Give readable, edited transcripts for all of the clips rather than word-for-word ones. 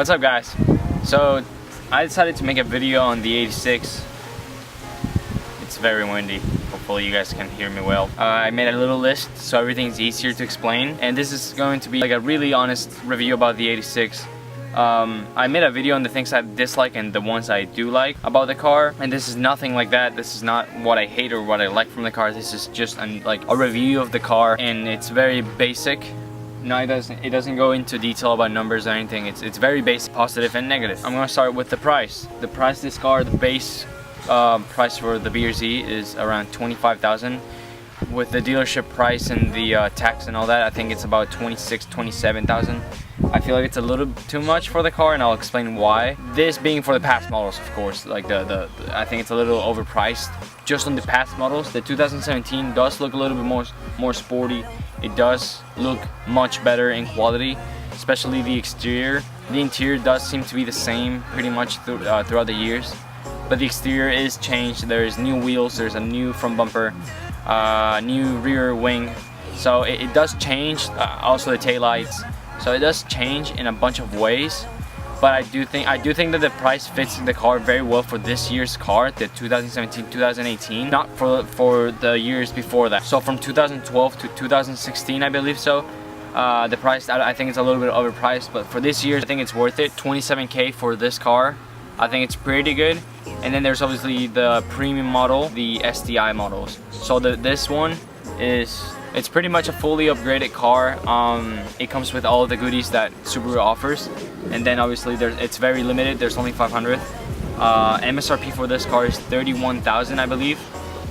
What's up, guys? So I decided to make a video on the 86. It's very windy. Hopefully you guys can hear me well. I made a little list so everything's easier to explain, and this is going to be like a really honest review about the 86. I made a video on the things I dislike and the ones I do like about the car, and this is nothing like that. This is not what I hate or what I like from the car. This is just like a review of the car, and it's very basic. No, it doesn't go into detail about numbers or anything. It's very basic, positive and negative. I'm gonna start with the price. The price of this car, the base price for the BRZ is around 25,000. With the dealership price and the tax and all that, I think it's about 27,000. I feel like it's a little too much for the car, and I'll explain why. This being for the past models, of course. Like I think it's a little overpriced just on the past models. The 2017 does look a little bit more sporty. It does look much better in quality, especially the exterior. The interior does seem to be the same pretty much throughout the years, but the exterior is changed. There's new wheels, there's a new front bumper, new rear wing, so it does change. Also the taillights, so it does change in a bunch of ways. But I do think that the price fits the car very well for this year's car, the 2017-2018, not for the years before that. So from 2012 to 2016, I believe so. The price, I think it's a little bit overpriced, but for this year, I think it's worth it. 27K for this car, I think it's pretty good. And then there's obviously the premium model, the STI models. So this one it's pretty much a fully upgraded car. It comes with all of the goodies that Subaru offers, and then obviously it's very limited. There's only 500. MSRP for this car is 31,000, I believe.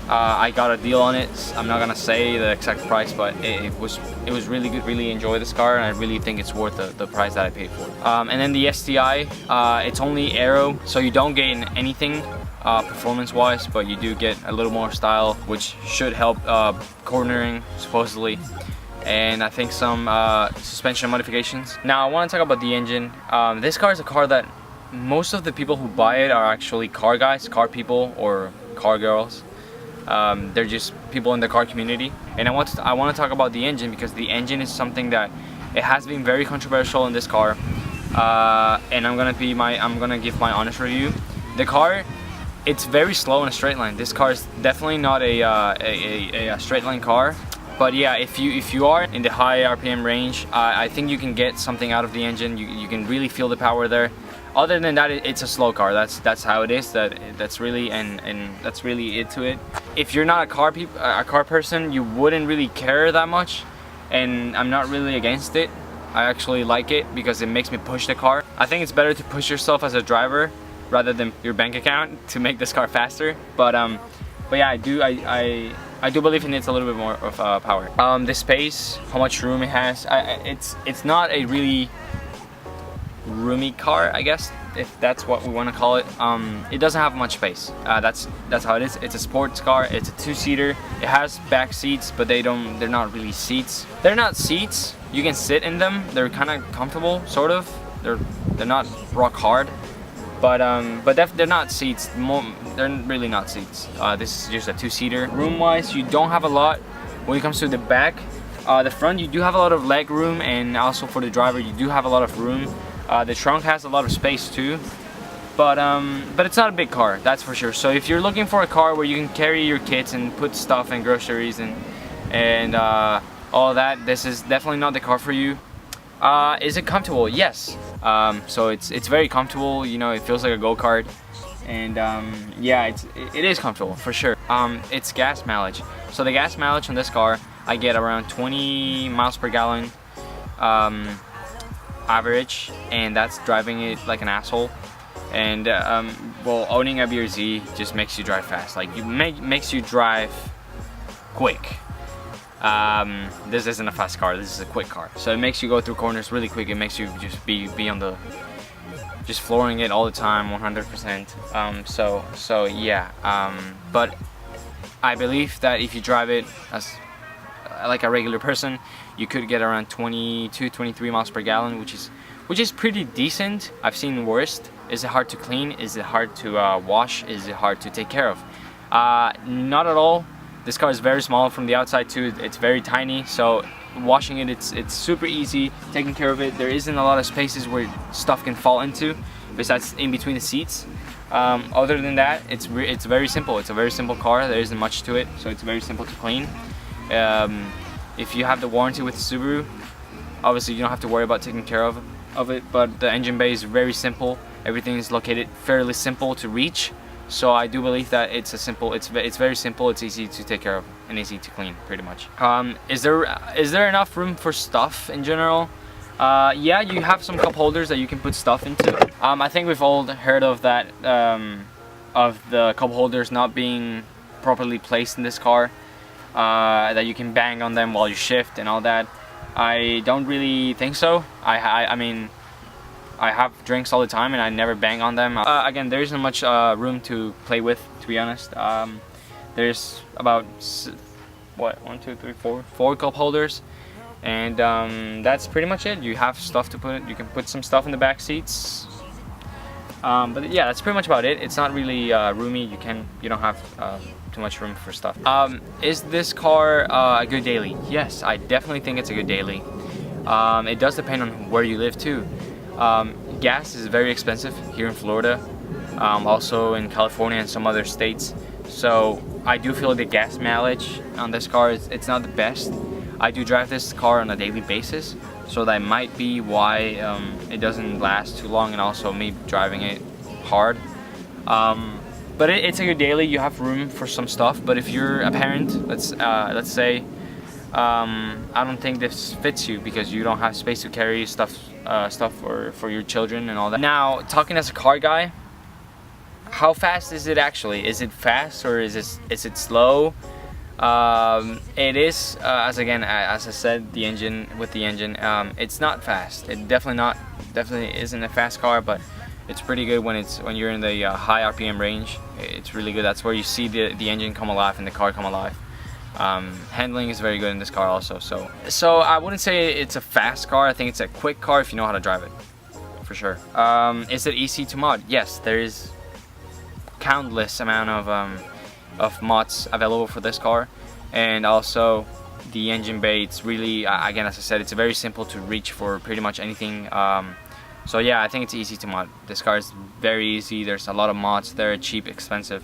I got a deal on it. I'm not gonna say the exact price, but it was really good. Really enjoy this car, and I really think it's worth the price that I paid for it. And then the STI, it's only aero, so you don't gain anything performance-wise, but you do get a little more style, which should help cornering supposedly, and I think some suspension modifications. Now I want to talk about the engine. This car is a car that most of the people who buy it are actually car guys, car people, or car girls. They're just people in the car community, and I want to talk about the engine because the engine is something that it has been very controversial in this car, and I'm gonna give my honest review. The car, it's very slow in a straight line. This car is definitely not a straight line car, but yeah, if you are in the high RPM range, I think you can get something out of the engine. You can really feel the power there. Other than that, it's a slow car. That's how it is. That's really and that's really it to it. If you're not a car person, you wouldn't really care that much, and I'm not really against it. I actually like it because it makes me push the car. I think it's better to push yourself as a driver rather than your bank account to make this car faster. But yeah, I do believe it needs a little bit more of power. The space, how much room it has. It's not a really roomy car, I guess, if that's what we want to call it. It doesn't have much space. That's how it is. It's a sports car. It's a two-seater. It has back seats, but they're not really seats. They're not seats. You can sit in them. They're kind of comfortable, sort of. They're not rock hard, but they're not seats. They're really not seats. This is just a two-seater. Room-wise, you don't have a lot when it comes to the back. The front, you do have a lot of leg room, and also for the driver, you do have a lot of room. The trunk has a lot of space too, but it's not a big car, that's for sure. So if you're looking for a car where you can carry your kids and put stuff and groceries and all that, this is definitely not the car for you. Is it comfortable? Yes. So it's very comfortable. You know, it feels like a go-kart, and yeah, it is comfortable for sure. It's gas mileage. So the gas mileage on this car, I get around 20 miles per gallon. Average, and that's driving it like an asshole. And well, owning a BRZ just makes you drive fast. Like, makes you drive quick. This isn't a fast car, this is a quick car, so it makes you go through corners really quick. It makes you just be on the just flooring it all the time, 100%. So yeah, but I believe that if you drive it as like a regular person, you could get around 22-23 miles per gallon, which is pretty decent. I've seen worse. Is it hard to clean? Is it hard to wash? Is it hard to take care of? Not at all. This car is very small from the outside too. It's very tiny, so washing it, it's super easy taking care of it. There isn't a lot of spaces where stuff can fall into besides in between the seats. Other than that, it's very simple. It's a very simple car. There isn't much to it, so it's very simple to clean. If you have the warranty with Subaru, obviously you don't have to worry about taking care of it, but the engine bay is very simple. Everything is located fairly simple to reach, so I do believe that it's very simple, it's easy to take care of and easy to clean, pretty much. Is there enough room for stuff in general? Yeah, you have some cup holders that you can put stuff into. I think we've all heard of that, of the cup holders not being properly placed in this car, that you can bang on them while you shift and all that. I don't really think so. I mean, I have drinks all the time and I never bang on them. Again, there isn't much room to play with, to be honest. There's about what, 1, 2, 3, 4 cup holders, and that's pretty much it. You have stuff to put in. You can put some stuff in the back seats, but yeah, that's pretty much about it. It's not really roomy. You don't have too much room for stuff. Is this car a good daily? Yes, I definitely think it's a good daily. It does depend on where you live too. Gas is very expensive here in Florida, also in California and some other states, so I do feel the gas mileage on this car it's not the best. I do drive this car on a daily basis, so that might be why it doesn't last too long, and also me driving it hard. But it's a good daily. You have room for some stuff, but if you're a parent, let's say, I don't think this fits you because you don't have space to carry stuff for your children and all that. Now, talking as a car guy, how fast is it actually? Is it fast or is it slow? It is, as I said, the engine, it's not fast. It definitely isn't a fast car, but it's pretty good when you're in the high RPM range. It's really good. That's where you see the engine come alive and the car come alive. Handling is very good in this car also. So I wouldn't say it's a fast car. I think it's a quick car if you know how to drive it, for sure. Is it easy to mod? Yes, there is countless amount of mods available for this car, and also the engine bay. It's really, again, as I said, it's very simple to reach for pretty much anything. So yeah, I think it's easy to mod. This car is very easy. There's a lot of mods. They're cheap, expensive,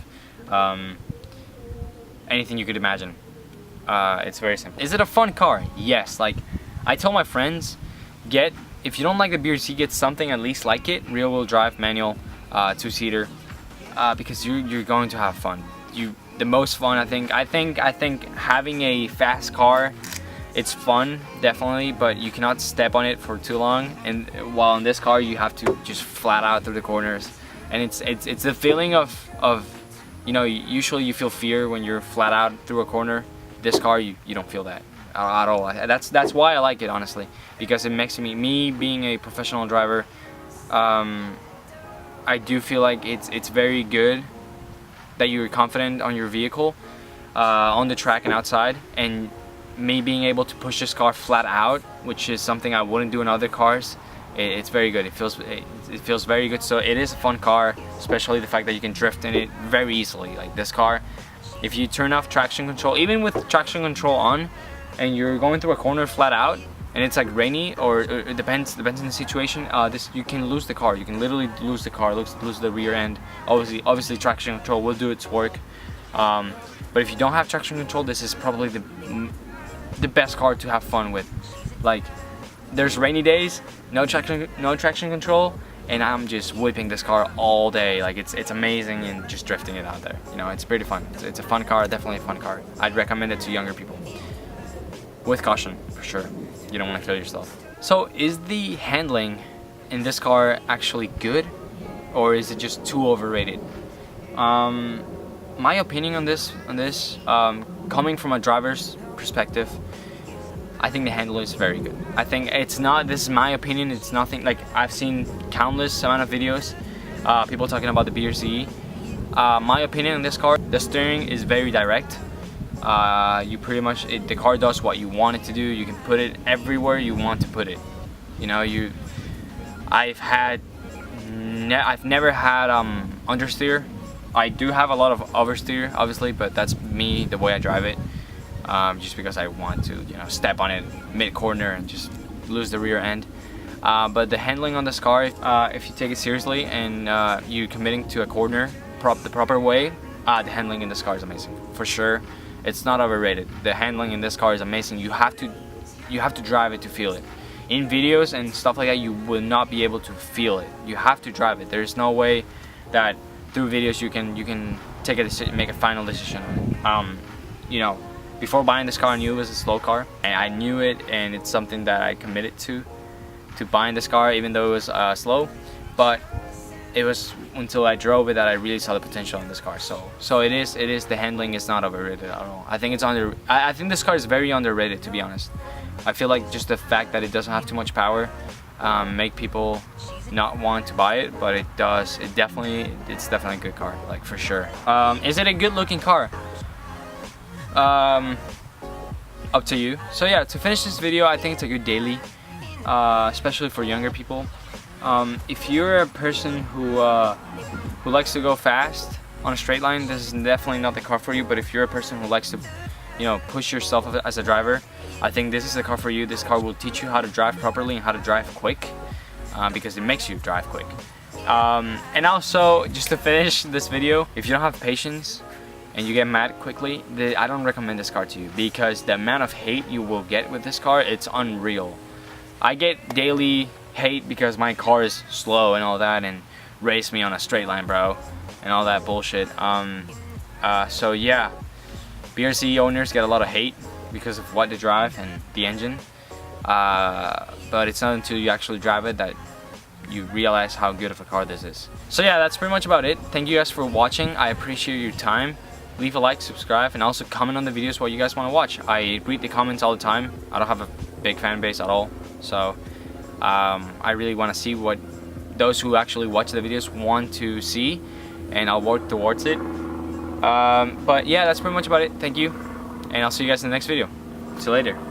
anything you could imagine. It's very simple. Is it a fun car? Yes. Like I tell my friends, if you don't like the BRZ, get something at least like it. Rear-wheel drive, manual, 2-seater, because you're going to have fun. The most fun, I think having a fast car, it's fun, definitely, but you cannot step on it for too long. And while in this car, you have to just flat out through the corners, and it's the feeling of you know, usually you feel fear when you're flat out through a corner. This car, you don't feel that at all. That's why I like it, honestly, because it makes me being a professional driver, I do feel like it's very good that you're confident on your vehicle, on the track and outside, and me being able to push this car flat out, which is something I wouldn't do in other cars. It's very good. It feels very good. So it is a fun car, especially the fact that you can drift in it very easily. Like this car, if you turn off traction control, even with traction control on, and you're going through a corner flat out, and it's like rainy, or it depends on the situation, you can lose the car. You can literally lose the car, lose the rear end. Obviously traction control will do its work, but if you don't have traction control, this is probably the best car to have fun with. Like, there's rainy days, no traction control, and I'm just whipping this car all day. Like it's amazing, and just drifting it out there. You know, it's pretty fun. It's a fun car, definitely a fun car. I'd recommend it to younger people. With caution, for sure. You don't want to kill yourself. So is the handling in this car actually good, or is it just too overrated? My opinion on this, coming from a driver's perspective, I think the handling is very good. I think it's not, this is my opinion, it's nothing, like I've seen countless amount of videos, people talking about the BRZ. My opinion on this car, the steering is very direct. You pretty much, the car does what you want it to do. You can put it everywhere you want to put it. You know, I've never had understeer. I do have a lot of oversteer, obviously, but that's me, the way I drive it. just because I want to, you know, step on it mid-corner and just lose the rear end. But the handling on this car, if you take it seriously and you're committing to a corner the proper way, the handling in this car is amazing, for sure. It's not overrated. The handling in this car is amazing. You have to drive it to feel it. In videos and stuff like that, you will not be able to feel it. You have to drive it. There's no way that through videos you can take a decision, make a final decision. You know, before buying this car, I knew it was a slow car, and I knew it, and it's something that I committed to buying this car, even though it was slow. But it was until I drove it that I really saw the potential in this car. So it is. The handling is not overrated at all. I think it's I think this car is very underrated, to be honest. I feel like just the fact that it doesn't have too much power make people not want to buy it, but it does. It's definitely a good car, like, for sure. Is it a good looking car? Up to you. So yeah, to finish this video, I think it's a good daily, especially for younger people. If you're a person who likes to go fast on a straight line, this is definitely not the car for you. But if you're a person who likes to, you know, push yourself as a driver, I think this is the car for you. This car will teach you how to drive properly and how to drive quick, because it makes you drive quick. And also, just to finish this video, if you don't have patience and you get mad quickly, I don't recommend this car to you, because the amount of hate you will get with this car, it's unreal. I get daily hate because my car is slow and all that, and race me on a straight line, bro, and all that bullshit. So yeah, BRZ owners get a lot of hate because of what they drive and the engine, but it's not until you actually drive it that you realize how good of a car this is. So yeah, that's pretty much about it. Thank you guys for watching. I appreciate your time. Leave a like, subscribe, and also comment on the videos what you guys want to watch. I read the comments all the time. I don't have a big fan base at all, so I really want to see what those who actually watch the videos want to see, and I'll work towards it. But yeah, that's pretty much about it. Thank you, and I'll see you guys in the next video. See you later.